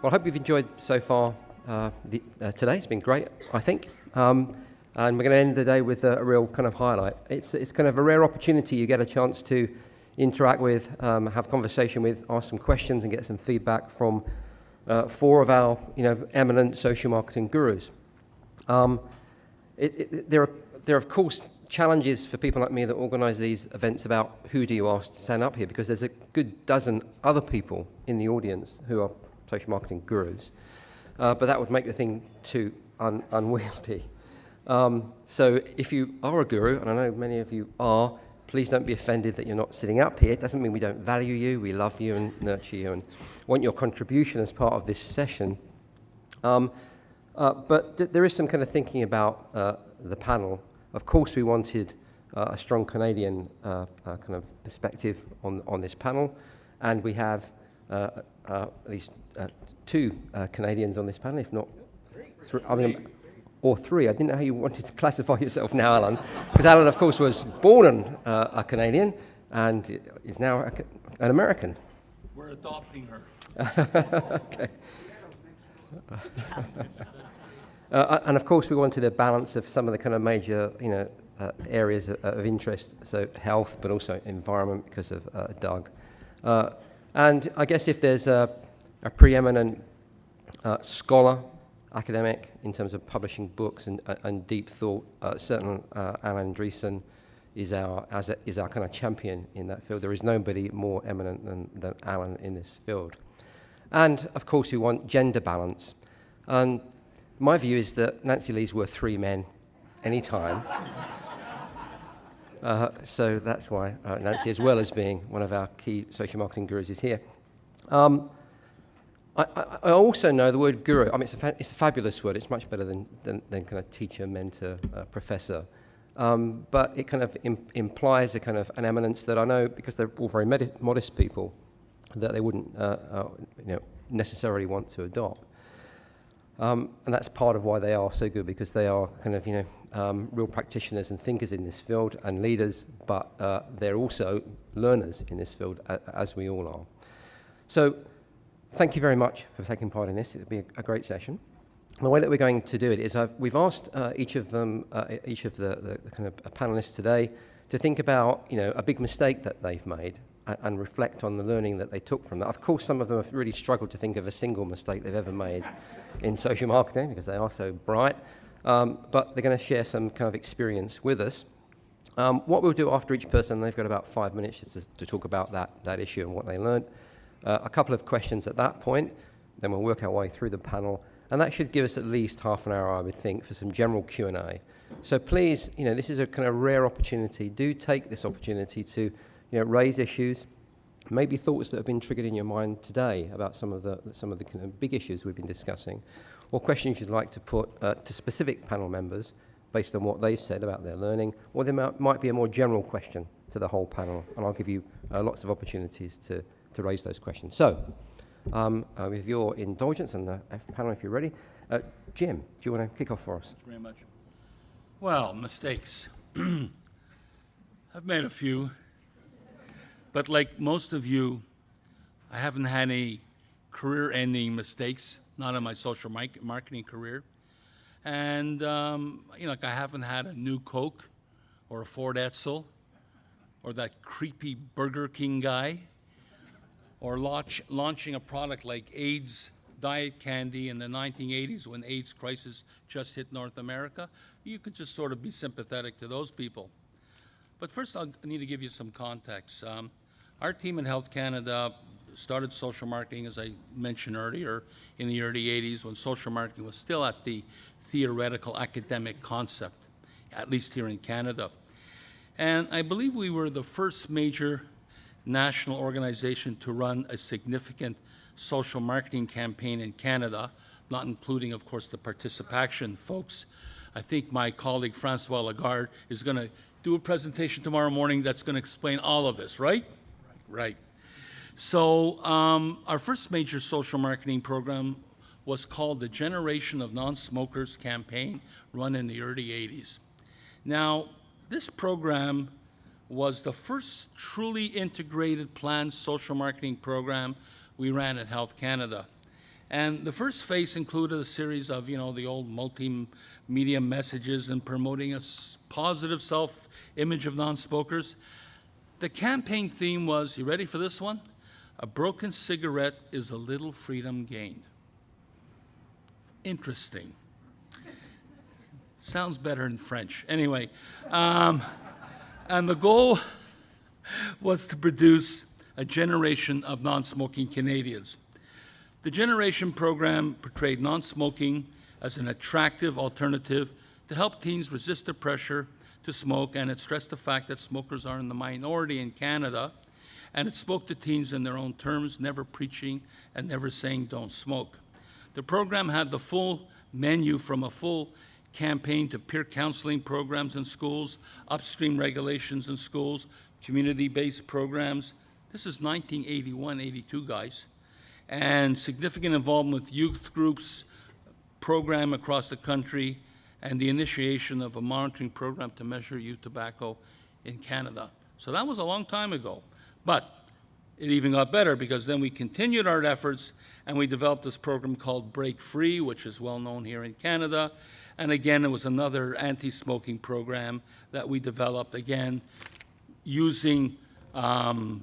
Well, I hope you've enjoyed so far today. It's been great, I think. And we're going to end the day with a real kind of highlight. It's kind of a rare opportunity. You get a chance to interact with, have conversation with, ask some questions and get some feedback from four of our eminent social marketing gurus. There are, of course, challenges for people like me that organise these events about who do you ask to stand up here, because there's a good dozen other people in the audience who are social marketing gurus, but that would make the thing too unwieldy. So if you are a guru, and I know many of you are, please don't be offended that you're not sitting up here. It doesn't mean we don't value you. We love you and nurture you and want your contribution as part of this session. But there is some kind of thinking about the panel. Of course, we wanted a strong Canadian kind of perspective on this panel, and we have at least two Canadians on this panel, if not three. Or three. I didn't know how you wanted to classify yourself now, Alan, because Alan, of course, was born a Canadian and is now an American. We're adopting her. Okay. And of course, we wanted a balance of some of the kind of major, areas of interest. So health, but also environment, because of Doug. And I guess if there's a preeminent scholar, academic in terms of publishing books and deep thought, certainly Alan Andreasen is our kind of champion in that field. There is nobody more eminent than Alan in this field. And of course, we want gender balance. And my view is that Nancy Lee's worth three men any time. So that's why Nancy, as well as being one of our key social marketing gurus, is here. I also know the word guru. I mean, it's a fabulous word. It's much better than kind of teacher, mentor, professor. But it kind of implies a kind of an eminence that I know, because they're all very modest people, that they wouldn't necessarily want to adopt. And that's part of why they are so good, because they are kind of real practitioners and thinkers in this field and leaders, but they're also learners in this field, as we all are. So thank you very much for taking part in this. It'll be a great session. The way that we're going to do it is we've asked each of the kind of panelists today to think about a big mistake that they've made and reflect on the learning that they took from that. Of course, some of them have really struggled to think of a single mistake they've ever made in social marketing, because they are so bright, but they're going to share some kind of experience with us. What we'll do after each person, they've got about 5 minutes just to talk about that issue and what they learned. A couple of questions at that point, then we'll work our way through the panel, and that should give us at least half an hour, I would think, for some general Q&A. So please, this is a kind of rare opportunity. Do take this opportunity to raise issues, maybe thoughts that have been triggered in your mind today about some of the kind of big issues we've been discussing, or questions you'd like to put to specific panel members based on what they've said about their learning, or there might be a more general question to the whole panel, and I'll give you lots of opportunities to raise those questions. So, with your indulgence, and the panel, if you're ready, Jim, do you want to kick off for us? Thanks very much. Well, mistakes. I've made a few, but like most of you, I haven't had any career-ending mistakes, not in my social marketing career. And, like I haven't had a new Coke or a Ford Edsel or that creepy Burger King guy, or launching a product like AIDS diet candy in the 1980s when AIDS crisis just hit North America. You could just sort of be sympathetic to those people. But first, I need to give you some context. Our team in Health Canada started social marketing, as I mentioned earlier, in the early 80s, when social marketing was still at the theoretical academic concept, at least here in Canada. And I believe we were the first major national organization to run a significant social marketing campaign in Canada, not including, of course, the participation folks. I think my colleague Francois Lagarde is going to do a presentation tomorrow morning that's going to explain all of this, right? Right. So our first major social marketing program was called the Generation of Non-Smokers campaign, run in the early 80s. Now, this program was the first truly integrated planned social marketing program we ran at Health Canada. And the first phase included a series of, the old multimedia messages and promoting a positive self-image of non-smokers. The campaign theme was, you ready for this one? A broken cigarette is a little freedom gained. Interesting. Sounds better in French. Anyway, and the goal was to produce a generation of non-smoking Canadians. The Generation program portrayed non-smoking as an attractive alternative to help teens resist the pressure to smoke, and it stressed the fact that smokers are in the minority in Canada, and it spoke to teens in their own terms, never preaching and never saying don't smoke. The program had the full menu, from a full campaign to peer counseling programs in schools, upstream regulations in schools, community-based programs. This is 1981, 82, guys. And significant involvement with youth groups, program across the country, and the initiation of a monitoring program to measure youth tobacco in Canada. So that was a long time ago. But it even got better, because then we continued our efforts and we developed this program called Break Free, which is well known here in Canada. And again, it was another anti-smoking program that we developed, again, using the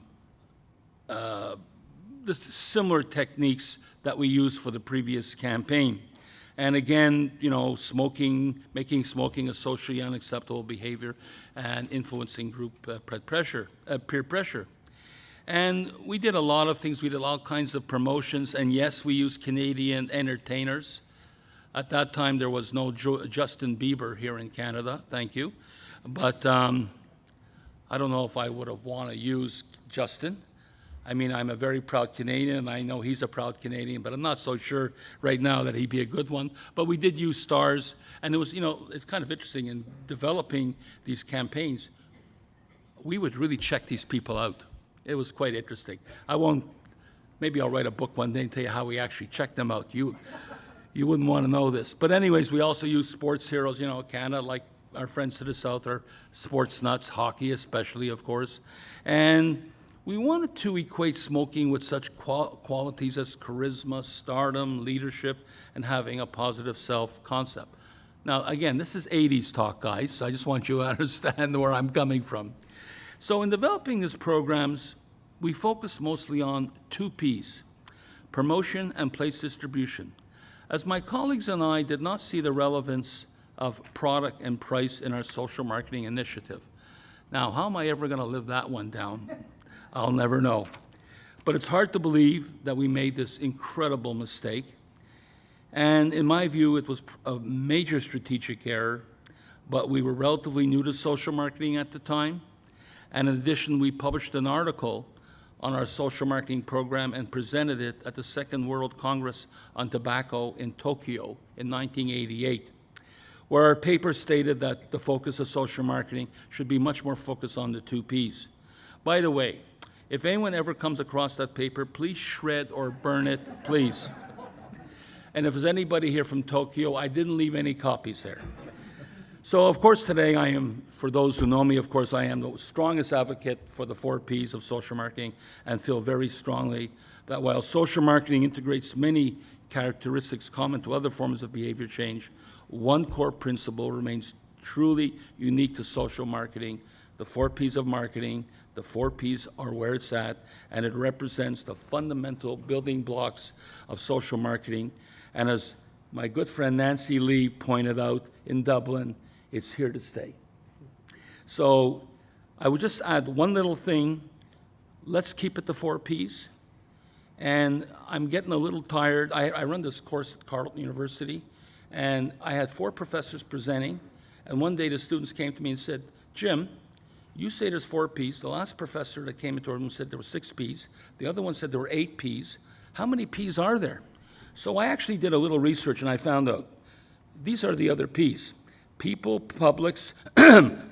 similar techniques that we used for the previous campaign. And again, making smoking a socially unacceptable behavior and influencing group peer pressure. And we did a lot of things. We did all kinds of promotions. And yes, we used Canadian entertainers. At that time, there was no Justin Bieber here in Canada, thank you. But I don't know if I would have wanted to use Justin. I mean, I'm a very proud Canadian, and I know he's a proud Canadian, but I'm not so sure right now that he'd be a good one. But we did use stars, and it was, it's kind of interesting in developing these campaigns. We would really check these people out. It was quite interesting. Maybe I'll write a book one day and tell you how we actually checked them out. You wouldn't want to know this. But anyways, we also use sports heroes, Canada, like our friends to the south are sports nuts, hockey especially, of course. And we wanted to equate smoking with such qualities as charisma, stardom, leadership, and having a positive self-concept. Now, again, this is 80s talk, guys, so I just want you to understand where I'm coming from. So in developing these programs, we focused mostly on 2 Ps, promotion and place distribution, as my colleagues and I did not see the relevance of product and price in our social marketing initiative. Now, how am I ever going to live that one down? I'll never know. But it's hard to believe that we made this incredible mistake. And in my view, it was a major strategic error, but we were relatively new to social marketing at the time. And in addition, we published an article on our social marketing program and presented it at the Second World Congress on Tobacco in Tokyo in 1988, where our paper stated that the focus of social marketing should be much more focused on the 2 Ps. By the way, if anyone ever comes across that paper, please shred or burn it, please. And if there's anybody here from Tokyo, I didn't leave any copies there. So, of course, today I am, for those who know me, of course, I am the strongest advocate for the 4 Ps of social marketing, and feel very strongly that while social marketing integrates many characteristics common to other forms of behavior change, one core principle remains truly unique to social marketing: the 4 Ps of marketing. The 4 Ps are where it's at, and it represents the fundamental building blocks of social marketing. And as my good friend Nancy Lee pointed out in Dublin, it's here to stay. So I would just add one little thing. Let's keep it to 4 Ps. And I'm getting a little tired. I run this course at Carleton University, and I had 4 professors presenting. And one day the students came to me and said, Jim, you say there's 4 Ps. The last professor that came into our room said there were 6 Ps. The other one said there were 8 Ps. How many Ps are there? So I actually did a little research, and I found out these are the other Ps: people, publics,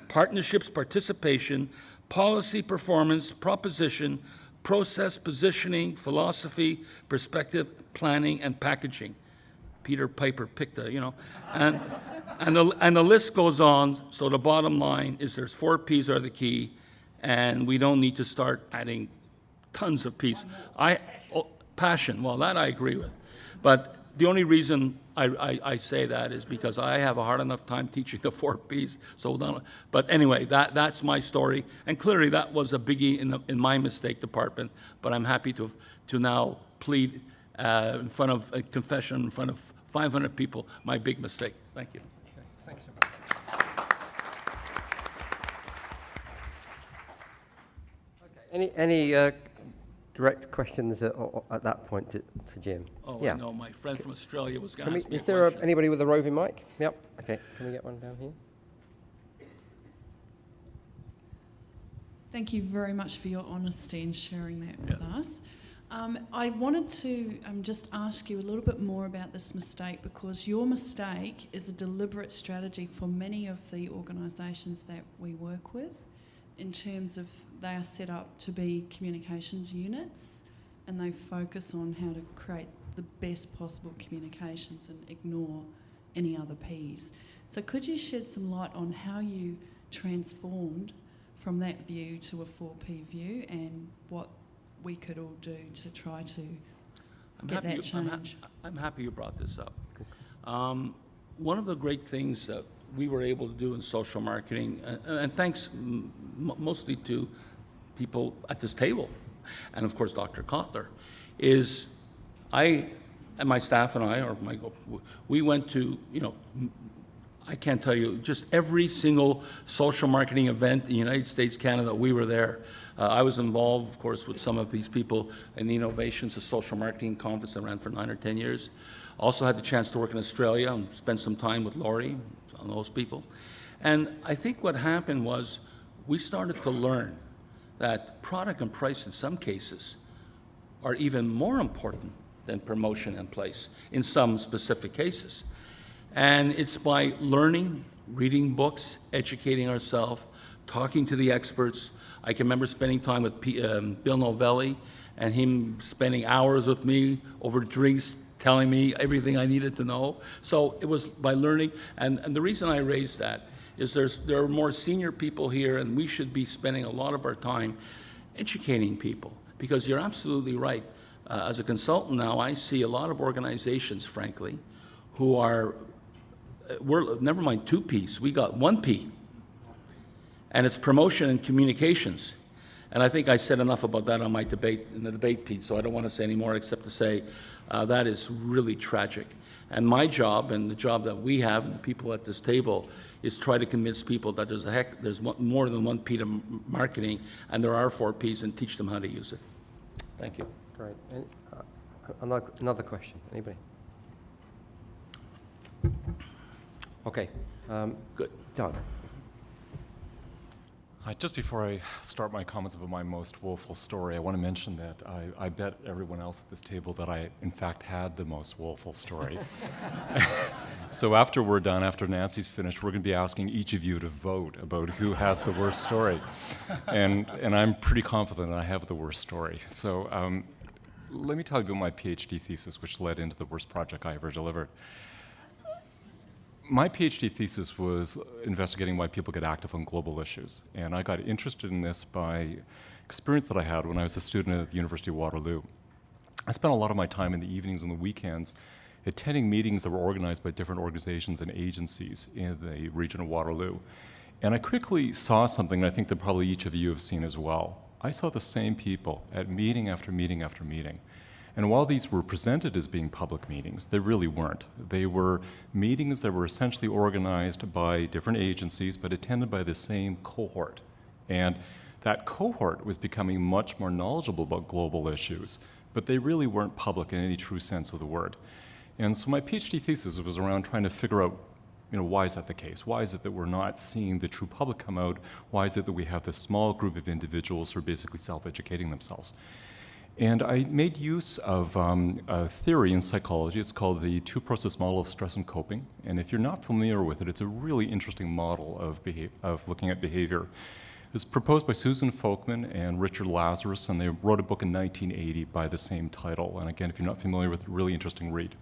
partnerships, participation, policy, performance, proposition, process, positioning, philosophy, perspective, planning, and packaging. Peter Piper picked and the list goes on. So the bottom line is there's 4 Ps are the key, and we don't need to start adding tons of Ps. Passion, well, that I agree with. But the only reason I say that is because I have a hard enough time teaching the 4 Ps. So, but anyway, that's my story, and clearly that was a biggie in my mistake department. But I'm happy to now plead in front of a confession in front of 500 people my big mistake. Thank you. Okay, thanks so much. Okay, any direct questions at that point for Jim? Oh, yeah. I know. My friend from Australia was going to ask me Is a there question. anybody with a roving mic? Yep. Okay. Can we get one down here? Thank you very much for your honesty in sharing that with us. I wanted to just ask you a little bit more about this mistake, because your mistake is a deliberate strategy for many of the organisations that we work with, in terms of they are set up to be communications units and they focus on how to create the best possible communications and ignore any other Ps. So could you shed some light on how you transformed from that view to a 4P view, and what we could all do to try to get that change? I'm happy you brought this up. One of the great things that we were able to do in social marketing, and thanks mostly to people at this table, and of course Dr. Kotler, is I and my staff and I, we went to, I can't tell you, just every single social marketing event in the United States, Canada, we were there. I was involved, of course, with some of these people in the Innovations of Social Marketing Conference that ran for 9 or 10 years. Also had the chance to work in Australia and spend some time with Laurie and those people. And I think what happened was we started to learn that product and price in some cases are even more important than promotion and place in some specific cases. And it's by learning, reading books, educating ourselves, talking to the experts. I can remember spending time with Bill Novelli and him spending hours with me over drinks, telling me everything I needed to know. So it was by learning, and the reason I raised that is there are more senior people here, and we should be spending a lot of our time educating people, because you're absolutely right. As a consultant now, I see a lot of organizations, frankly, who are, we're never mind 2 Ps, we got 1 P, and it's promotion and communications. And I think I said enough about that on my debate, in the debate piece, so I don't want to say any more except to say that is really tragic. And my job, and the job that we have, and the people at this table, is try to convince people that there's more than 1 P to marketing, and there are 4 Ps, and teach them how to use it. Thank you. Great. Another question. Anybody? Okay. Good. Doug. Just before I start my comments about my most woeful story, I want to mention that I bet everyone else at this table that I, in fact, had the most woeful story. So after we're done, after Nancy's finished, we're going to be asking each of you to vote about who has the worst story. And I'm pretty confident I have the worst story. So let me tell you about my PhD thesis, which led into the worst project I ever delivered. My PhD thesis was investigating why people get active on global issues, and I got interested in this by experience that I had when I was a student at the University of Waterloo. I spent a lot of my time in the evenings and the weekends attending meetings that were organized by different organizations and agencies in the region of Waterloo. And I quickly saw something that I think that probably each of you have seen as well. I saw the same people at meeting after meeting after meeting. And while these were presented as being public meetings, they really weren't. They were meetings that were essentially organized by different agencies, but attended by the same cohort. And that cohort was becoming much more knowledgeable about global issues, but they really weren't public in any true sense of the word. And so my PhD thesis was around trying to figure out, why is that the case? Why is it that we're not seeing the true public come out? Why is it that we have this small group of individuals who are basically self-educating themselves? And I made use of a theory in psychology. It's called the two-process model of stress and coping. And if you're not familiar with it, it's a really interesting model of looking at behavior. It's proposed by Susan Folkman and Richard Lazarus, and they wrote a book in 1980 by the same title. And again, if you're not familiar with it, really interesting read.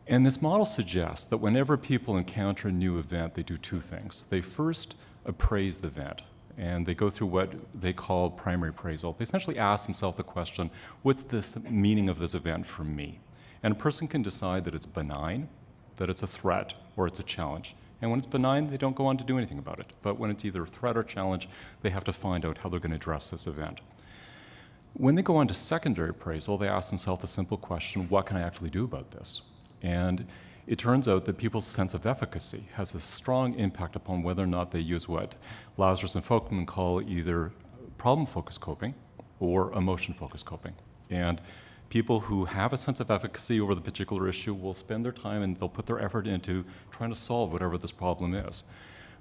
And this model suggests that whenever people encounter a new event, they do 2 things. They first appraise the event, and they go through what they call primary appraisal. They essentially ask themselves the question, what's this meaning of this event for me? And a person can decide that it's benign, that it's a threat, or it's a challenge. And when it's benign, they don't go on to do anything about it. But when it's either a threat or challenge, they have to find out how they're going to address this event. When they go on to secondary appraisal, they ask themselves the simple question, what can I actually do about this? And it turns out that people's sense of efficacy has a strong impact upon whether or not they use what Lazarus and Folkman call either problem-focused coping or emotion-focused coping. And people who have a sense of efficacy over the particular issue will spend their time and they'll put their effort into trying to solve whatever this problem is.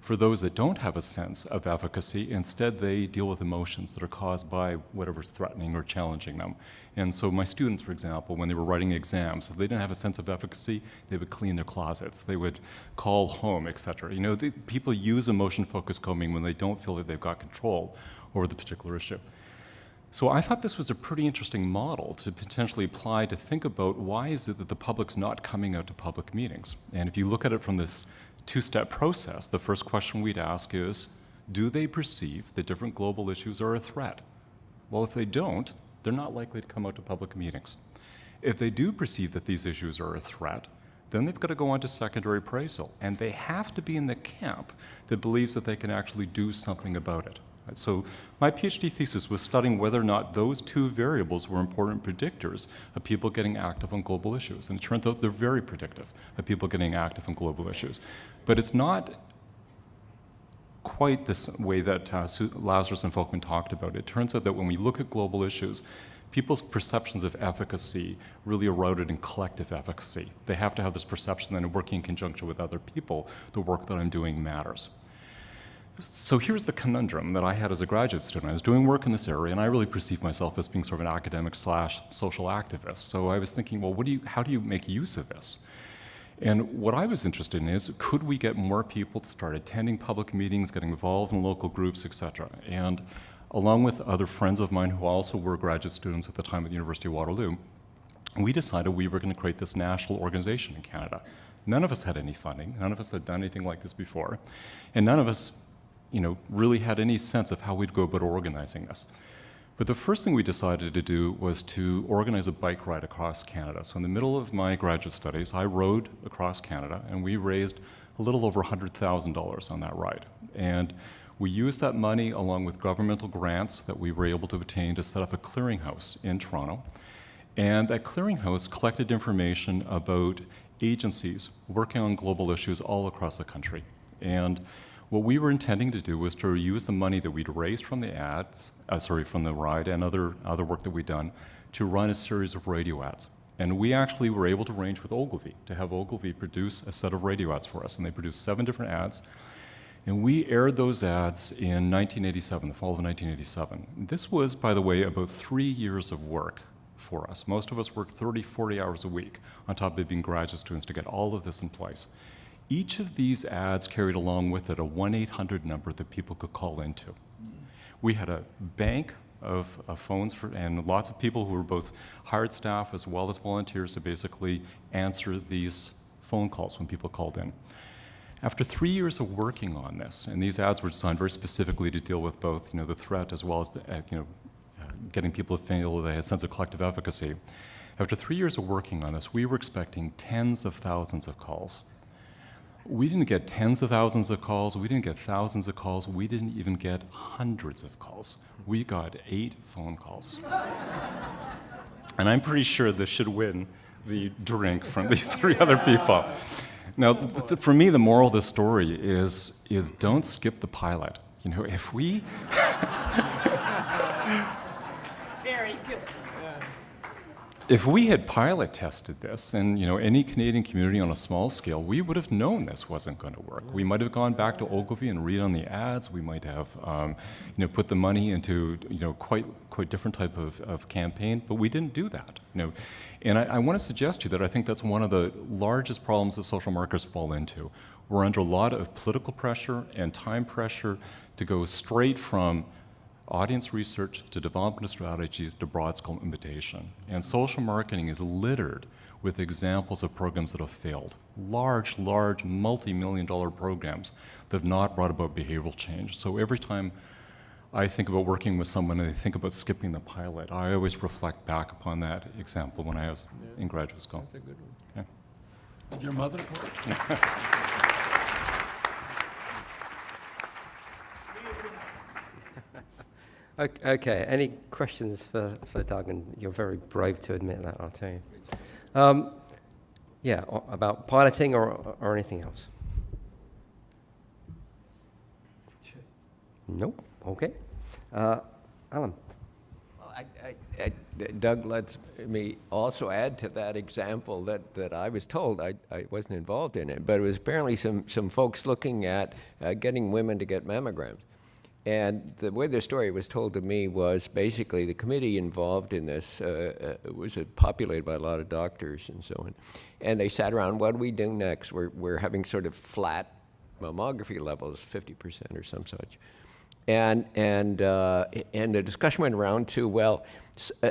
For those that don't have a sense of efficacy, instead they deal with emotions that are caused by whatever's threatening or challenging them. And so my students, for example, when they were writing exams, if they didn't have a sense of efficacy, they would clean their closets, they would call home, etc. You know, people use emotion-focused coping when they don't feel that they've got control over the particular issue. So I thought this was a pretty interesting model to potentially apply to think about why is it that the public's not coming out to public meetings. And if you look at it from this two-step process, the first question we'd ask is, do they perceive that different global issues are a threat? Well, if they don't, they're not likely to come out to public meetings. If they do perceive that these issues are a threat, then they've got to go on to secondary appraisal, and they have to be in the camp that believes that they can actually do something about it. So my PhD thesis was studying whether or not those two variables were important predictors of people getting active on global issues. And it turns out they're very predictive of people getting active on global issues. But it's not quite this way that Lazarus and Folkman talked about. It turns out that when we look at global issues, people's perceptions of efficacy really eroded in collective efficacy. They have to have this perception that in working in conjunction with other people, the work that I'm doing matters. So here's the conundrum that I had as a graduate student. I was doing work in this area, and I really perceived myself as being sort of an academic / social activist. So I was thinking, well, how do you make use of this? And what I was interested in is, could we get more people to start attending public meetings, getting involved in local groups, et cetera? And along with other friends of mine who also were graduate students at the time at the University of Waterloo, we decided we were going to create this national organization in Canada. None of us had any funding. None of us had done anything like this before. And none of us really had any sense of how we'd go about organizing this. But the first thing we decided to do was to organize a bike ride across Canada. So in the middle of my graduate studies, I rode across Canada, and we raised a little over $100,000 on that ride. And we used that money along with governmental grants that we were able to obtain to set up a clearinghouse in Toronto. And that clearinghouse collected information about agencies working on global issues all across the country. And what we were intending to do was to use the money that we'd raised from the from the ride and other work that we'd done to run a series of radio ads. And we actually were able to arrange with Ogilvy to have Ogilvy produce a set of radio ads for us. And they produced 7 different ads. And we aired those ads in 1987, the fall of 1987. This was, by the way, about 3 years of work for us. Most of us worked 30, 40 hours a week on top of being graduate students to get all of this in place. Each of these ads carried along with it a 1-800 number that people could call into. We had a bank of phones and lots of people who were both hired staff as well as volunteers to basically answer these phone calls when people called in. After 3 years of working on this, and these ads were designed very specifically to deal with both the threat as well as getting people to feel they had a sense of collective efficacy. After 3 years of working on this, we were expecting tens of thousands of calls. We didn't get tens of thousands of calls, we didn't get thousands of calls, we didn't even get hundreds of calls. We got 8 phone calls. And I'm pretty sure this should win the drink from these 3 other people. Now, for me, the moral of the story is don't skip the pilot. If we... Very good. If we had pilot tested this, and any Canadian community on a small scale, we would have known this wasn't going to work. We might have gone back to Ogilvy and read on the ads. We might have, put the money into, quite different type of campaign. But we didn't do that. And I want to suggest to you that I think that's one of the largest problems that social marketers fall into. We're under a lot of political pressure and time pressure to go straight from audience research to development of strategies to broad-scale implementation. And social marketing is littered with examples of programs that have failed. Large, multi-million-dollar programs that have not brought about behavioral change. So every time I think about working with someone and they think about skipping the pilot, I always reflect back upon that example when I was in graduate school. That's a good one. Yeah. Did your mother? Okay, any questions for Doug? And you're very brave to admit that, I'll tell you. Yeah, about piloting or anything else? Nope, okay. Alan? Well, Doug lets me also add to that example that I was told. I wasn't involved in it, but it was apparently some folks looking at getting women to get mammograms. And the way the story was told to me was basically the committee involved in this was populated by a lot of doctors and so on. And they sat around, what do we do next? We're having sort of flat mammography levels, 50% or some such. And the discussion went around to, well,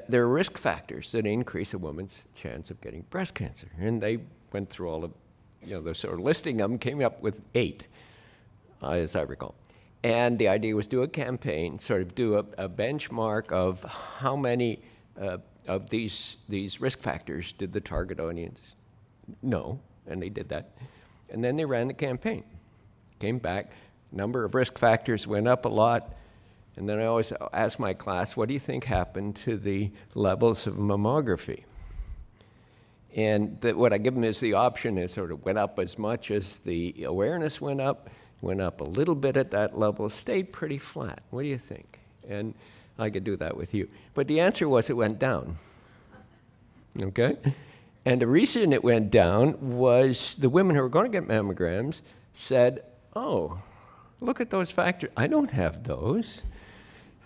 there are risk factors that increase a woman's chance of getting breast cancer. And they went through all of, the sort of listing them, came up with 8, as I recall. And the idea was do a campaign, sort of do a benchmark of how many of these risk factors did the target audience know, and they did that. And then they ran the campaign. Came back, number of risk factors went up a lot, and then I always ask my class, what do you think happened to the levels of mammography? And what I give them is the option, it sort of went up as much as the awareness went up a little bit at that level, stayed pretty flat. What do you think? And I could do that with you. But the answer was it went down. Okay? And the reason it went down was the women who were going to get mammograms said, oh, look at those factors. I don't have those.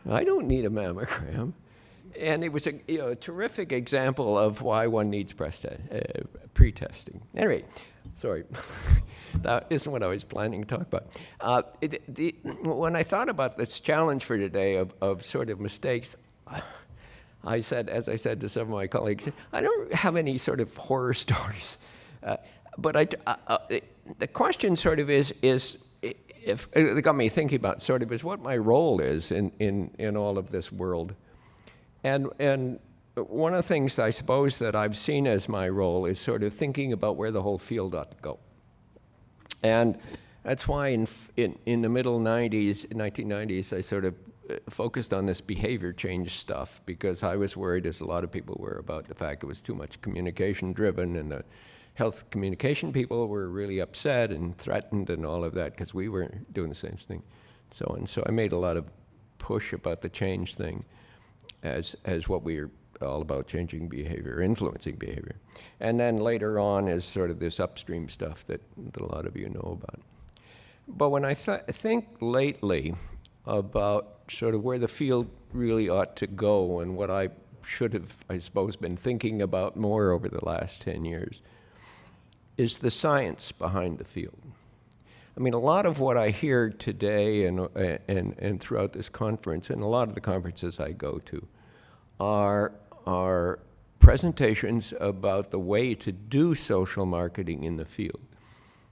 I don't need a mammogram. And it was a terrific example of why one needs pre-testing. Anyway, sorry. That isn't what I was planning to talk about. When I thought about this challenge for today of sort of mistakes, I said, as I said to some of my colleagues, I don't have any sort of horror stories. But the question sort of is if it got me thinking about sort of is what my role is in all of this world. And one of the things I suppose that I've seen as my role is sort of thinking about where the whole field ought to go. And that's why in the middle 1990s, I sort of focused on this behavior change stuff because I was worried, as a lot of people were, about the fact it was too much communication driven, and the health communication people were really upset and threatened and all of that because we were doing the same thing. So I made a lot of push about the change thing as what we are all about, changing behavior, influencing behavior. And then later on is sort of this upstream stuff that a lot of you know about. But when I think lately about sort of where the field really ought to go and what I should have, I suppose, been thinking about more over the last 10 years is the science behind the field. I mean, a lot of what I hear today and throughout this conference, and a lot of the conferences I go to, are presentations about the way to do social marketing in the field.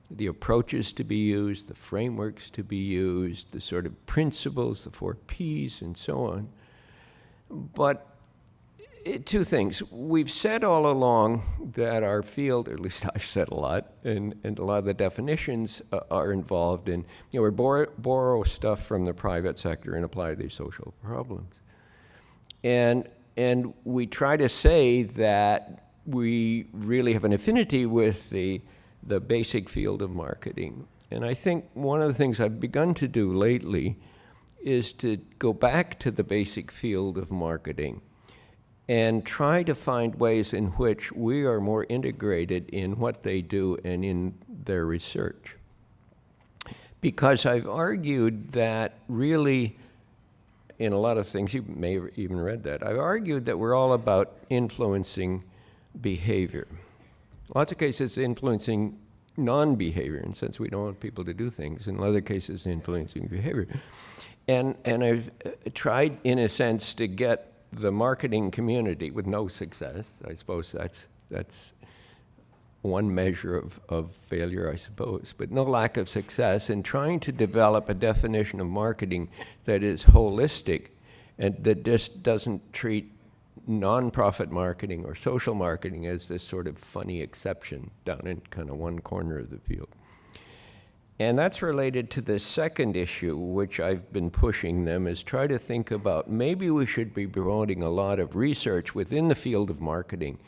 The approaches to be used, the frameworks to be used, the sort of principles, the 4 Ps, and so on. But 2 things. We've said all along that our field, or at least I've said a lot, and a lot of the definitions are involved in, we borrow stuff from the private sector and apply to these social problems. And we try to say that we really have an affinity with the basic field of marketing. And I think one of the things I've begun to do lately is to go back to the basic field of marketing and try to find ways in which we are more integrated in what they do and in their research. Because I've argued that really, in a lot of things, you may have even read that, I've argued that we're all about influencing behavior. Lots of cases influencing non-behavior, in the sense we don't want people to do things. In other cases, influencing behavior. And I've tried, in a sense, to get the marketing community, with no success, I suppose that's one measure of failure, I suppose, but no lack of success in trying to develop a definition of marketing that is holistic and that just doesn't treat nonprofit marketing or social marketing as this sort of funny exception down in kind of one corner of the field. And that's related to the second issue, which I've been pushing them, is try to think about maybe we should be promoting a lot of research within the field of marketing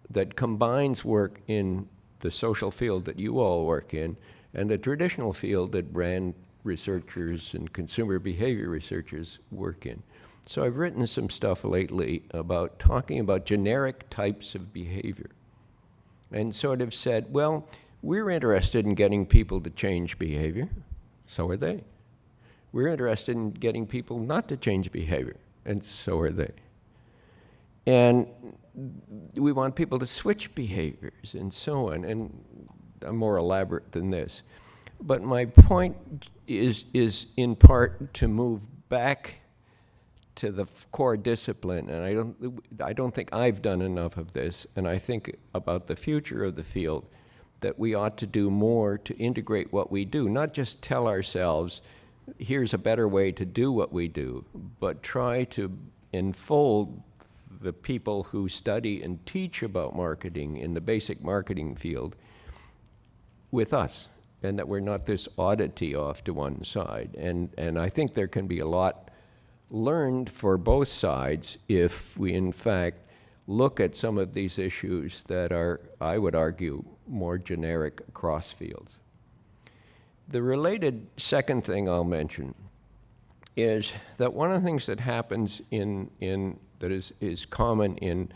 that combines work in the social field that you all work in and the traditional field that brand researchers and consumer behavior researchers work in. So I've written some stuff lately about talking about generic types of behavior and sort of said, well, we're interested in getting people to change behavior. So are they. We're interested in getting people not to change behavior, and so are they. And we want people to switch behaviors and so on, and I'm more elaborate than this. But my point is in part to move back to the core discipline, and I don't think I've done enough of this, and I think about the future of the field, that we ought to do more to integrate what we do, not just tell ourselves, here's a better way to do what we do, but try to enfold the people who study and teach about marketing in the basic marketing field with us, and that we're not this oddity off to one side. And I think there can be a lot learned for both sides if we, in fact, look at some of these issues that are, I would argue, more generic across fields. The related second thing I'll mention is that one of the things that happens that is common in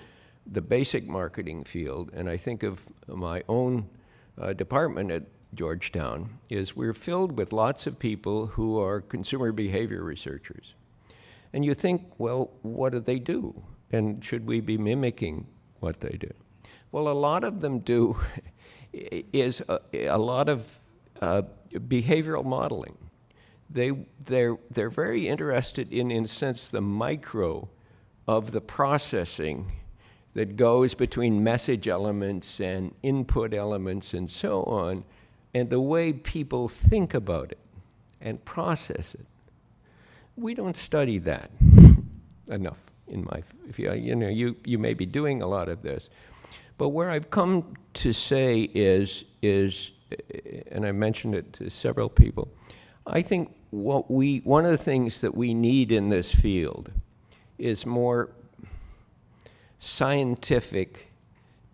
the basic marketing field, and I think of my own department at Georgetown, is we're filled with lots of people who are consumer behavior researchers. And you think, well, what do they do? And should we be mimicking what they do? Well, a lot of them do is a lot of behavioral modeling. They're very interested in a sense, the micro of the processing that goes between message elements and input elements and so on, and the way people think about it and process it. We don't study that enough in my, you may be doing a lot of this, but where I've come to say is, and I mentioned it to several people, I think one of the things that we need in this field is more scientific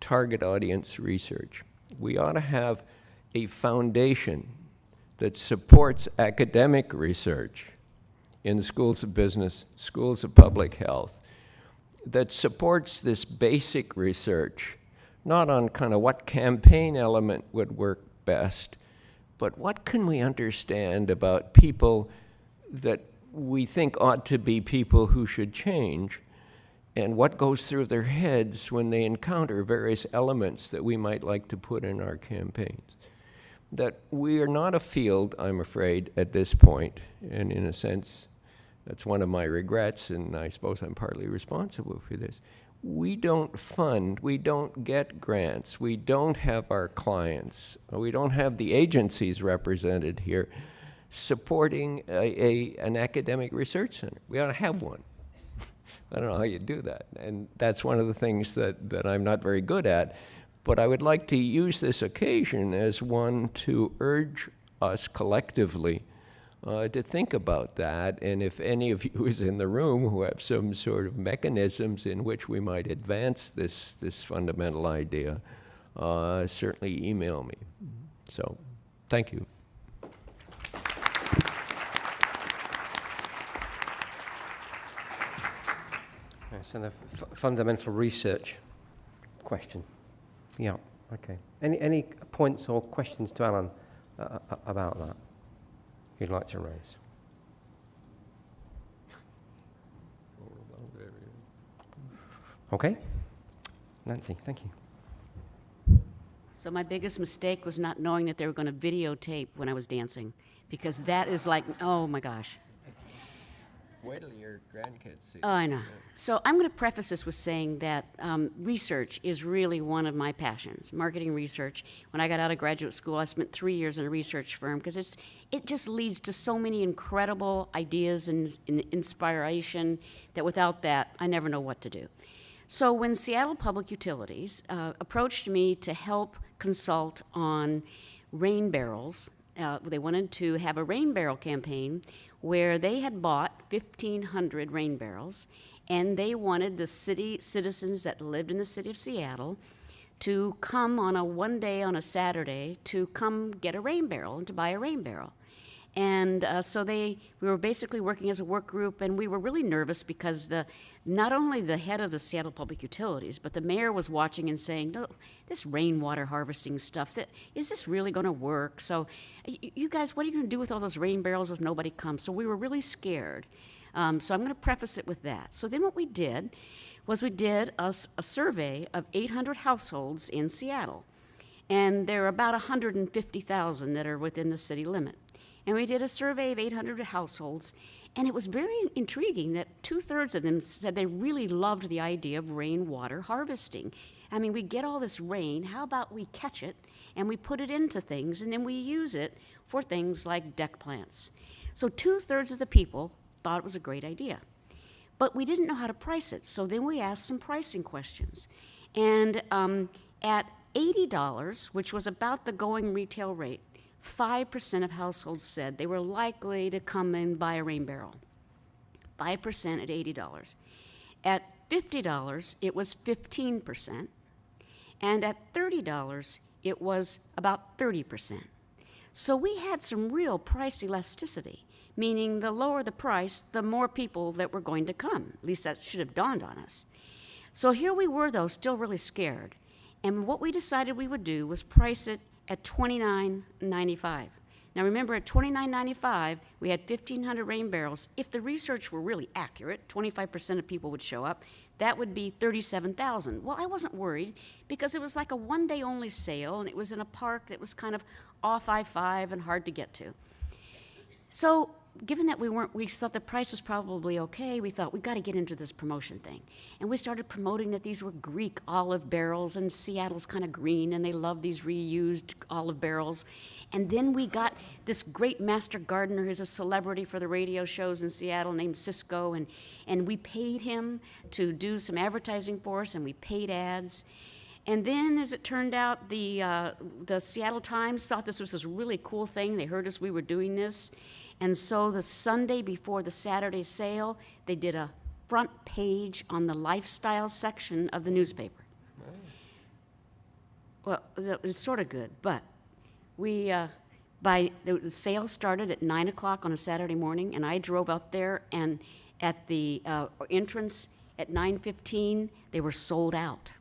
target audience research. We ought to have a foundation that supports academic research in the schools of business, schools of public health, that supports this basic research, not on kind of what campaign element would work best, but what can we understand about people that we think ought to be people who should change, and what goes through their heads when they encounter various elements that we might like to put in our campaigns. That we are not a field, I'm afraid, at this point, and in a sense, that's one of my regrets, and I suppose I'm partly responsible for this. We don't fund, we don't get grants, we don't have our clients, we don't have the agencies represented here supporting an academic research center. We ought to have one. I don't know how you do that, and that's one of the things that I'm not very good at, but I would like to use this occasion as one to urge us collectively to think about that, and if any of you is in the room who have some sort of mechanisms in which we might advance this fundamental idea, certainly email me. So, thank you. So the fundamental research question. Yeah, okay. Any points or questions to Alan about that you'd like to raise? Okay. Nancy, thank you. So my biggest mistake was not knowing that they were going to videotape when I was dancing, because that is like, oh my gosh. Wait till your grandkids see. Oh, I know. So I'm going to preface this with saying that research is really one of my passions, marketing research. When I got out of graduate school, I spent 3 years in a research firm because it just leads to so many incredible ideas and inspiration that without that, I never know what to do. So when Seattle Public Utilities approached me to help consult on rain barrels, they wanted to have a rain barrel campaign where they had bought 1,500 rain barrels, and they wanted the citizens that lived in the city of Seattle to come on a one day on a Saturday to come get a rain barrel and to buy a rain barrel. And so we were basically working as a work group, and we were really nervous because not only the head of the Seattle Public Utilities, but the mayor was watching and saying, no, this rainwater harvesting stuff, is this really going to work? So you guys, what are you going to do with all those rain barrels if nobody comes? So we were really scared. So I'm going to preface it with that. So then what we did was we did a survey of 800 households in Seattle. And there are about 150,000 that are within the city limit. And we did a survey of 800 households, and it was very intriguing that 2/3 of them said they really loved the idea of rainwater harvesting. I mean, we get all this rain, how about we catch it, and we put it into things, and then we use it for things like deck plants. So 2/3 of the people thought it was a great idea. But we didn't know how to price it, so then we asked some pricing questions. And at $80, which was about the going retail rate, 5% of households said they were likely to come and buy a rain barrel. 5% at $80. At $50, it was 15%. And at $30, it was about 30%. So we had some real price elasticity, meaning the lower the price, the more people that were going to come. At least that should have dawned on us. So here we were, though, still really scared. And what we decided we would do was price it at $29.95. Now remember, at $29.95, we had 1,500 rain barrels. If the research were really accurate, 25% of people would show up, that would be $37,000. Well, I wasn't worried because it was like a one-day only sale, and it was in a park that was kind of off I-5 and hard to get to. So given that we thought the price was probably okay, we thought, we got to get into this promotion thing. And we started promoting that these were Greek olive barrels, and Seattle's kind of green, and they love these reused olive barrels. And then we got this great master gardener who's a celebrity for the radio shows in Seattle named Cisco, and we paid him to do some advertising for us, and we paid ads. And then, as it turned out, the Seattle Times thought this was a really cool thing. They heard us, we were doing this. And so the Sunday before the Saturday sale, they did a front page on the lifestyle section of the newspaper. Well, it's sort of good, but the sale started at 9 o'clock on a Saturday morning, and I drove up there, and at the entrance at 9:15, they were sold out.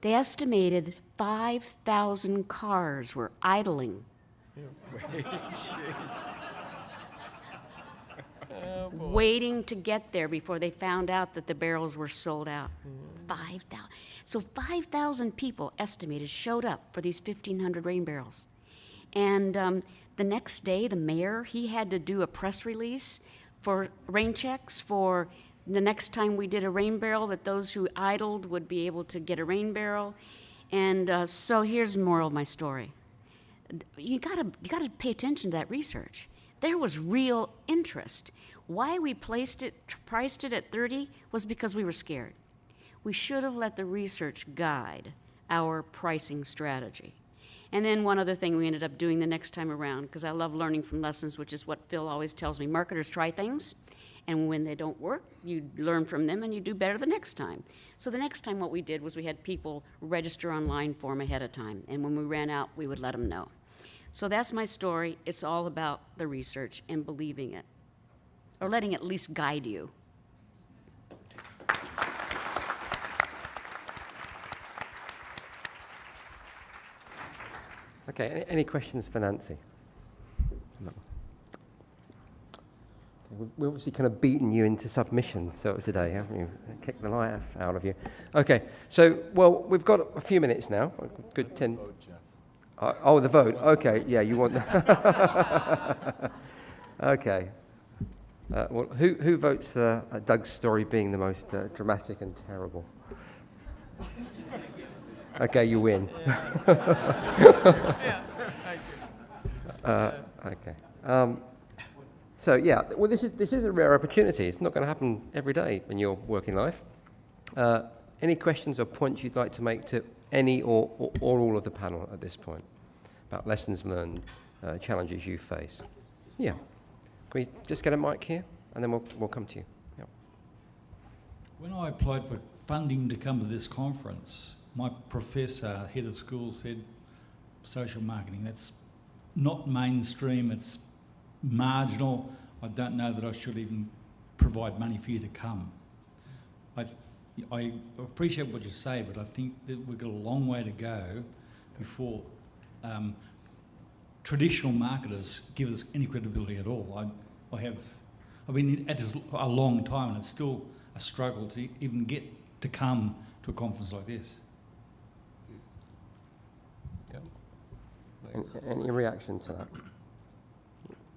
They estimated 5,000 cars were idling waiting to get there before they found out that the barrels were sold out. 5,000. So 5,000 people estimated showed up for these 1,500 rain barrels. And the next day, the mayor, he had to do a press release for rain checks for the next time we did a rain barrel, that those who idled would be able to get a rain barrel. And so here's the moral of my story. You gotta pay attention to that research. There was real interest. Why we priced it at 30 was because we were scared. We should have let the research guide our pricing strategy. And then one other thing we ended up doing the next time around, because I love learning from lessons, which is what Phil always tells me, marketers try things, and when they don't work, you learn from them and you do better the next time. So the next time what we did was we had people register online for them ahead of time, and when we ran out, we would let them know. So that's my story. It's all about the research and believing it, or letting it at least guide you. Okay, any questions for Nancy? No. We've obviously kind of beaten you into submission today, haven't you? Kicked the life out of you. Okay, so, well, we've got a few minutes now. A good 10. The vote. Okay, yeah, you want that. Okay. Well, who votes for Doug's story being the most dramatic and terrible? Okay, you win. Okay. So yeah, well, this is a rare opportunity. It's not going to happen every day in your working life. Any questions or points you'd like to make to any or all of the panel at this point about lessons learned, challenges you face? Yeah. Can we just get a mic here, and then we'll come to you. Yeah. When I applied for funding to come to this conference, my professor, head of school, said, social marketing, that's not mainstream, it's marginal. I don't know that I should even provide money for you to come. I appreciate what you say, but I think that we've got a long way to go before traditional marketers give us any credibility at all. I've been at this a long time, and it's still a struggle to even get to come to a conference like this. Any reaction to that?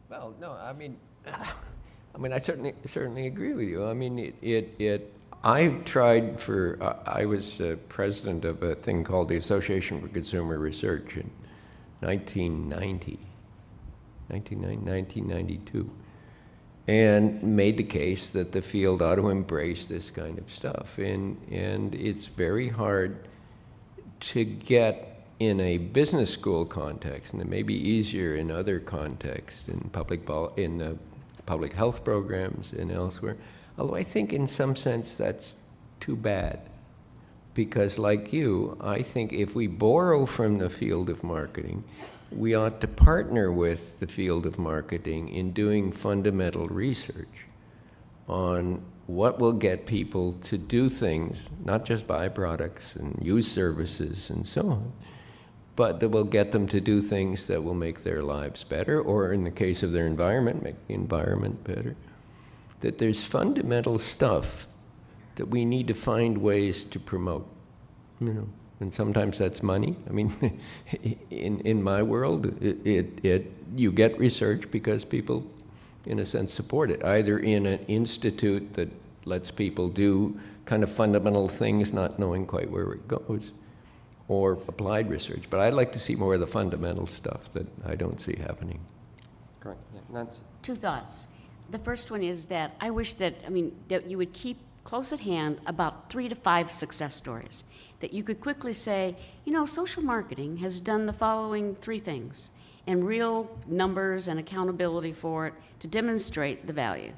Well, no, I mean, I certainly agree with you. I mean, I tried for, I was president of a thing called the Association for Consumer Research in 1992, and made the case that the field ought to embrace this kind of stuff. And it's very hard to get in a business school context, and it may be easier in other contexts, in public health programs and elsewhere. Although I think in some sense that's too bad, because like you, I think if we borrow from the field of marketing, we ought to partner with the field of marketing in doing fundamental research on what will get people to do things, not just buy products and use services and so on, but that will get them to do things that will make their lives better, or in the case of their environment, make the environment better. That there's fundamental stuff that we need to find ways to promote, and sometimes that's money. I mean, in my world, you get research because people, in a sense, support it, either in an institute that lets people do kind of fundamental things, not knowing quite where it goes, or applied research. But I'd like to see more of the fundamental stuff that I don't see happening. Great. Yeah. Nancy? Two thoughts. The first one is that I wish that, that you would keep close at hand about 3 to 5 success stories, that you could quickly say, social marketing has done the following 3 things, and real numbers and accountability for it to demonstrate the value.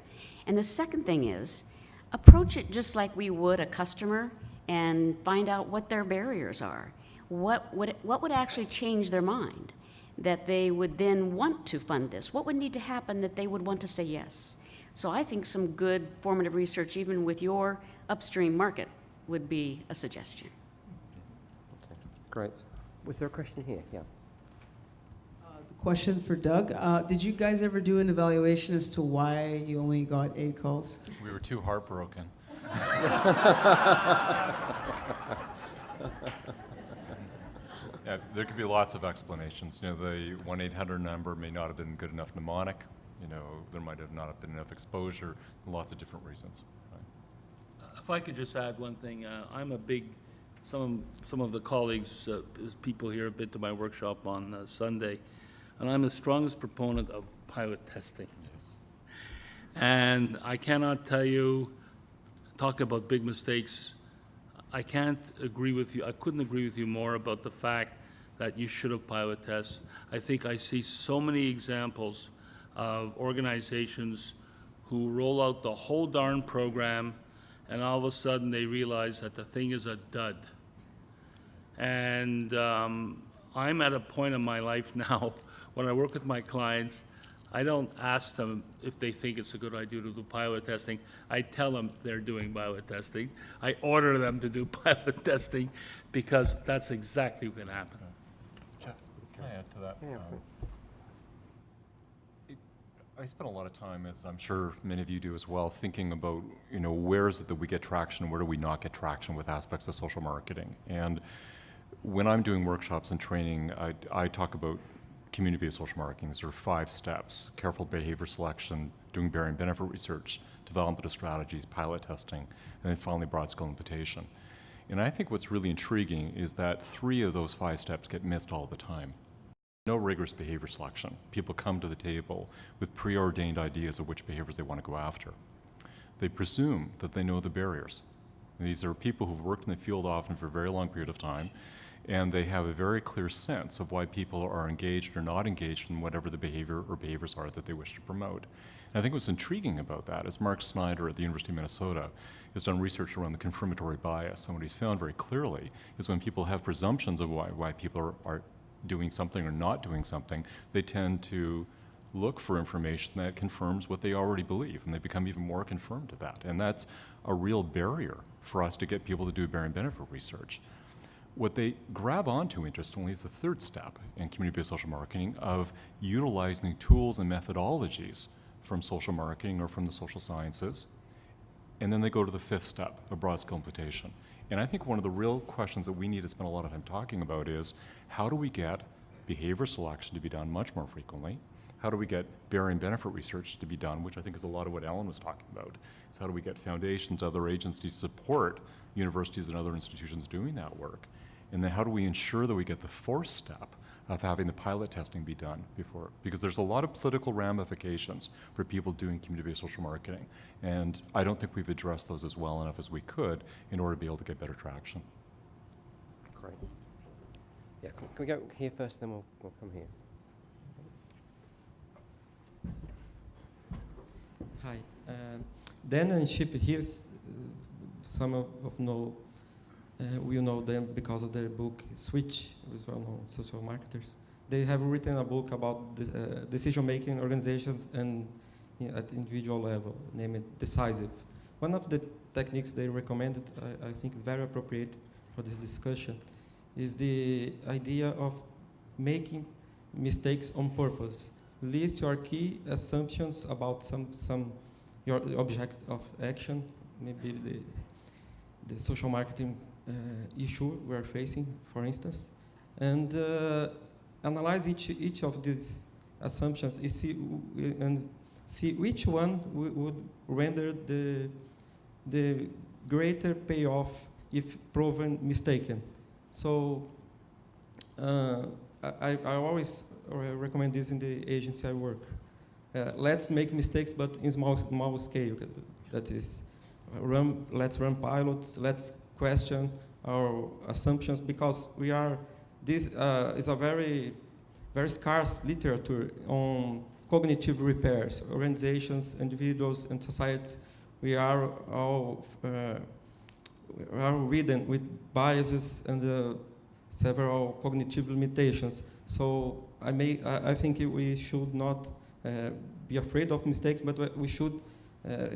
And the second thing is, approach it just like we would a customer and find out what their barriers are. What would actually change their mind that they would then want to fund this? What would need to happen that they would want to say yes? So I think some good formative research, even with your upstream market, would be a suggestion. Okay, great. Was there a question here? Yeah. The question for Doug. Did you guys ever do an evaluation as to why you only got 8 calls? We were too heartbroken. Yeah, there could be lots of explanations. The 1-800 number may not have been good enough mnemonic. There might have not have been enough exposure. Lots of different reasons. Right? If I could just add one thing, I'm a big, some of the colleagues, people here have been to my workshop on Sunday, and I'm the strongest proponent of pilot testing. Yes. And I cannot tell you, talk about big mistakes, I can't agree with you, I couldn't agree with you more about the fact that you should have pilot tests. I think I see so many examples of organizations who roll out the whole darn program, and all of a sudden they realize that the thing is a dud. And I'm at a point in my life now, when I work with my clients, I don't ask them if they think it's a good idea to do pilot testing. I tell them they're doing pilot testing. I order them to do pilot testing because that's exactly what can happen. Jeff, can I add to that? Yeah. I spend a lot of time, as I'm sure many of you do as well, thinking about, where is it that we get traction, where do we not get traction with aspects of social marketing? And when I'm doing workshops and training, I talk about community-based social marketing. There are 5 steps: careful behavior selection, doing barrier and benefit research, development of strategies, pilot testing, and then finally broad-scale implementation. And I think what's really intriguing is that 3 of those 5 steps get missed all the time. No rigorous behavior selection. People come to the table with preordained ideas of which behaviors they want to go after. They presume that they know the barriers. These are people who've worked in the field often for a very long period of time, and they have a very clear sense of why people are engaged or not engaged in whatever the behavior or behaviors are that they wish to promote. And I think what's intriguing about that is Mark Snyder at the University of Minnesota has done research around the confirmatory bias, and what he's found very clearly is when people have presumptions of why people are doing something or not doing something, they tend to look for information that confirms what they already believe, and they become even more confirmed to that. And that's a real barrier for us to get people to do barrier and benefit research. What they grab onto, interestingly, is the 3rd step in community-based social marketing of utilizing tools and methodologies from social marketing or from the social sciences, and then they go to the 5th step of broad-scale implementation. And I think one of the real questions that we need to spend a lot of time talking about is, how do we get behavior selection to be done much more frequently? How do we get barrier and benefit research to be done, which I think is a lot of what Ellen was talking about. So how do we get foundations, other agencies support universities and other institutions doing that work? And then how do we ensure that we get the 4th step of having the pilot testing be done before? Because there's a lot of political ramifications for people doing community-based social marketing. And I don't think we've addressed those as well enough as we could in order to be able to get better traction. Great. Yeah, can we go here first, then we'll come here. Hi. Dan and Chip Heath, some of will know them because of their book Switch, with well-known social marketers. They have written a book about decision-making organizations and at individual level, named Decisive. One of the techniques they recommended, I think is very appropriate for this discussion, is the idea of making mistakes on purpose. List your key assumptions about your object of action, maybe the social marketing issue we are facing, for instance, and analyze each of these assumptions and see which one would render the greater payoff if proven mistaken. So I always recommend this in the agency I work. Let's make mistakes, but in small scale. That is, let's run pilots, let's question our assumptions, because this is a very, very scarce literature on cognitive repairs. Organizations, individuals, and societies, we are all ridden with biases and several cognitive limitations. So I think we should not be afraid of mistakes, but we should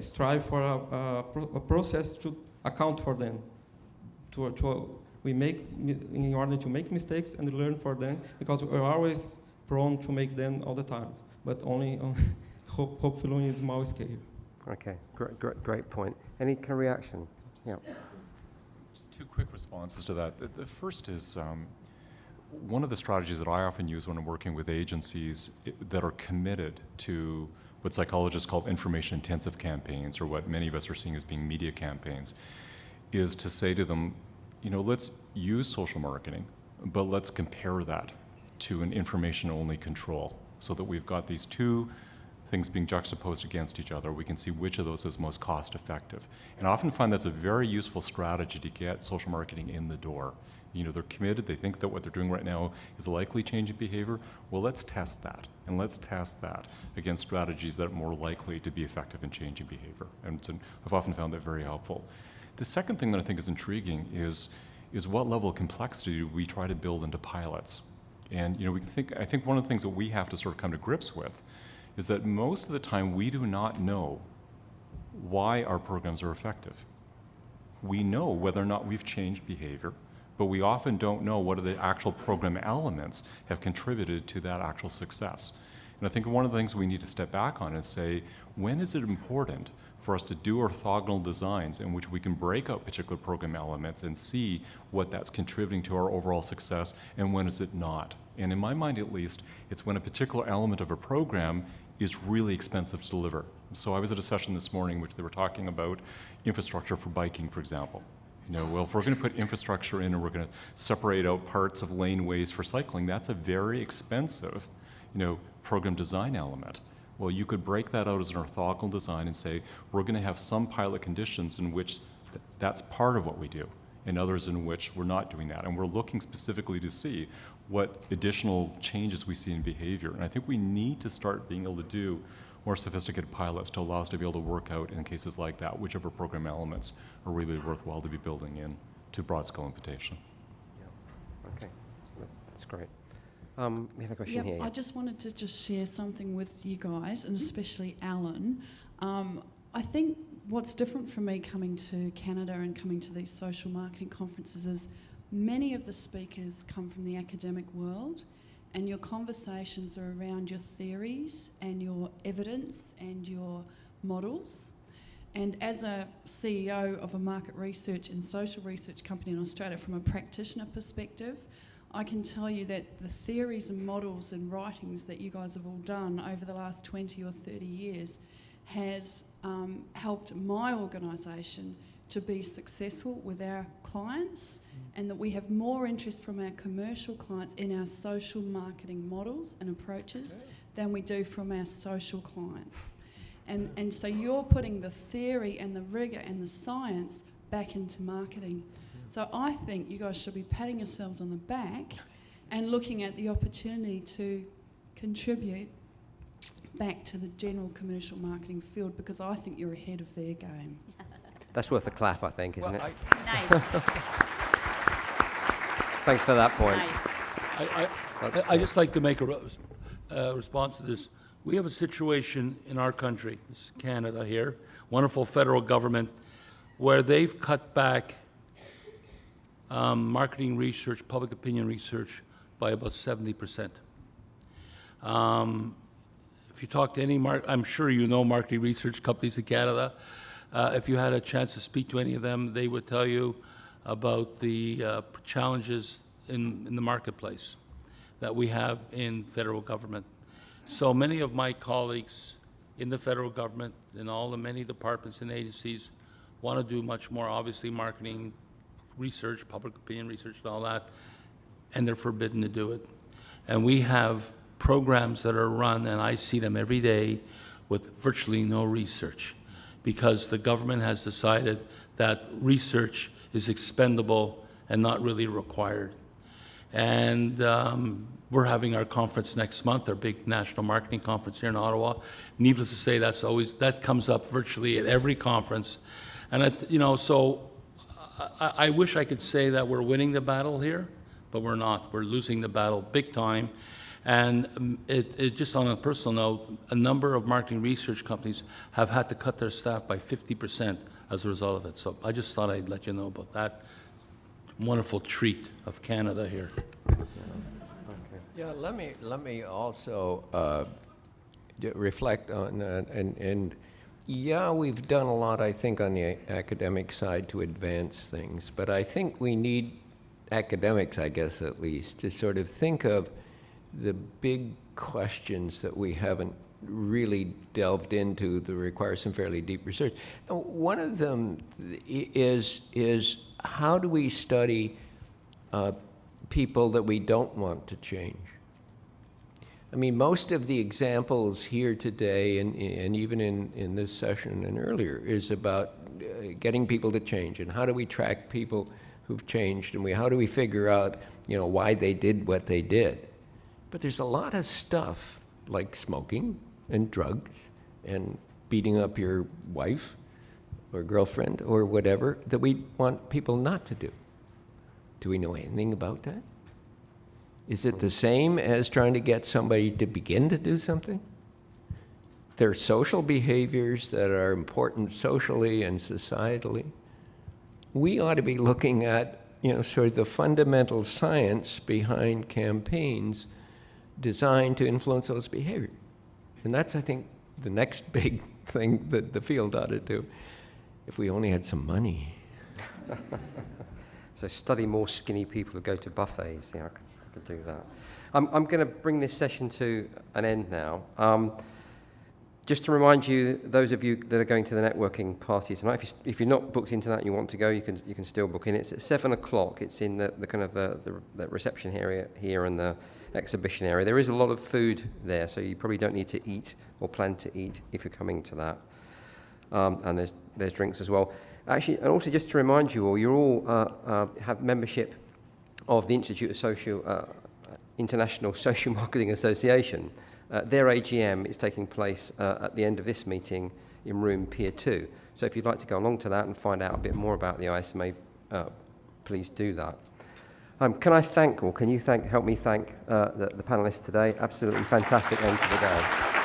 strive for a process to account for them. In order to make mistakes and learn for them, because we're always prone to make them all the time, but only on hopefully on a small scale. Okay, great point. Any kind of reaction? Yeah. Just 2 quick responses to that. The first is one of the strategies that I often use when I'm working with agencies that are committed to what psychologists call information-intensive campaigns, or what many of us are seeing as being media campaigns, is to say to them, let's use social marketing, but let's compare that to an information-only control, so that we've got these 2 things being juxtaposed against each other. We can see which of those is most cost-effective. And I often find that's a very useful strategy to get social marketing in the door. They're committed, they think that what they're doing right now is likely changing behavior. Well, let's test that, and let's test that against strategies that are more likely to be effective in changing behavior. And I've often found that very helpful. The second thing that I think is intriguing is what level of complexity do we try to build into pilots? And I think one of the things that we have to sort of come to grips with is that most of the time we do not know why our programs are effective. We know whether or not we've changed behavior, but we often don't know what are the actual program elements have contributed to that actual success. And I think one of the things we need to step back on is say, when is it important for us to do orthogonal designs in which we can break out particular program elements and see what that's contributing to our overall success, and when is it not? And in my mind, at least, it's when a particular element of a program is really expensive to deliver. So I was at a session this morning in which they were talking about infrastructure for biking, for example. Well, if we're going to put infrastructure in and we're going to separate out parts of laneways for cycling, that's a very expensive, program design element. Well, you could break that out as an orthogonal design and say, we're going to have some pilot conditions in which that's part of what we do, and others in which we're not doing that. And we're looking specifically to see what additional changes we see in behavior. And I think we need to start being able to do more sophisticated pilots to allow us to be able to work out in cases like that, whichever program elements are really worthwhile to be building in to broad-scale imputation. Yeah. Okay, that's great. We have a question here. I just wanted to just share something with you guys, and especially Alan. I think what's different for me coming to Canada and coming to these social marketing conferences is many of the speakers come from the academic world, and your conversations are around your theories and your evidence and your models. And as a CEO of a market research and social research company in Australia, from a practitioner perspective, I can tell you that the theories and models and writings that you guys have all done over the last 20 or 30 years has helped my organisation to be successful with our clients, and that we have more interest from our commercial clients in our social marketing models and approaches than we do from our social clients. And so you're putting the theory and the rigour and the science back into marketing. So I think you guys should be patting yourselves on the back and looking at the opportunity to contribute back to the general commercial marketing field, because I think you're ahead of their game. That's worth a clap, I think, isn't it? Nice. Thanks for that point. Nice. I just like to make a response to this. We have a situation in our country, this is Canada here, wonderful federal government, where they've cut back marketing research, public opinion research by about 70%. If you talk to any, I'm sure you know marketing research companies in Canada. If you had a chance to speak to any of them, they would tell you about the challenges in the marketplace that we have in federal government. So many of my colleagues in the federal government, in all the many departments and agencies, want to do much more, obviously, marketing research, public opinion research and all that, and they're forbidden to do it. And we have programs that are run, and I see them every day, with virtually no research, because the government has decided that research is expendable and not really required. And we're having our conference next month, our big national marketing conference here in Ottawa. Needless to say, that comes up virtually at every conference. And so I wish I could say that we're winning the battle here, but we're not. We're losing the battle big time. And it just on a personal note, a number of marketing research companies have had to cut their staff by 50% as a result of it. So I just thought I'd let you know about that wonderful treat of Canada here. Yeah, let me also reflect on that. And yeah, we've done a lot, I think, on the academic side to advance things. But I think we need academics, I guess at least, to sort of think of the big questions that we haven't really delved into that require some fairly deep research. And one of them is how do we study people that we don't want to change? I mean, most of the examples here today and even in this session and earlier is about getting people to change, and how do we track people who've changed, and how do we figure out why they did what they did. But there's a lot of stuff like smoking and drugs and beating up your wife or girlfriend or whatever that we want people not to do. Do we know anything about that? Is it the same as trying to get somebody to begin to do something? There are social behaviors that are important socially and societally. We ought to be looking at, sort of the fundamental science behind campaigns designed to influence those behaviors. And that's, I think, the next big thing that the field ought to do, if we only had some money. So study more skinny people who go to buffets. I could do that. I'm going to bring this session to an end now. Just to remind you, those of you that are going to the networking party tonight, if you're not booked into that and you want to go, you can still book in. It's at 7 o'clock. It's in the kind of the reception area here and the exhibition area. There is a lot of food there, so you probably don't need to eat or plan to eat if you're coming to that. And there's drinks as well. Actually, and also just to remind you all, you all have membership of the Institute of International Social Marketing Association. Their AGM is taking place at the end of this meeting in room Pier 2. So if you'd like to go along to that and find out a bit more about the ISMA, please do that. Can I thank, or can you help me thank the panelists today? Absolutely fantastic end to the day.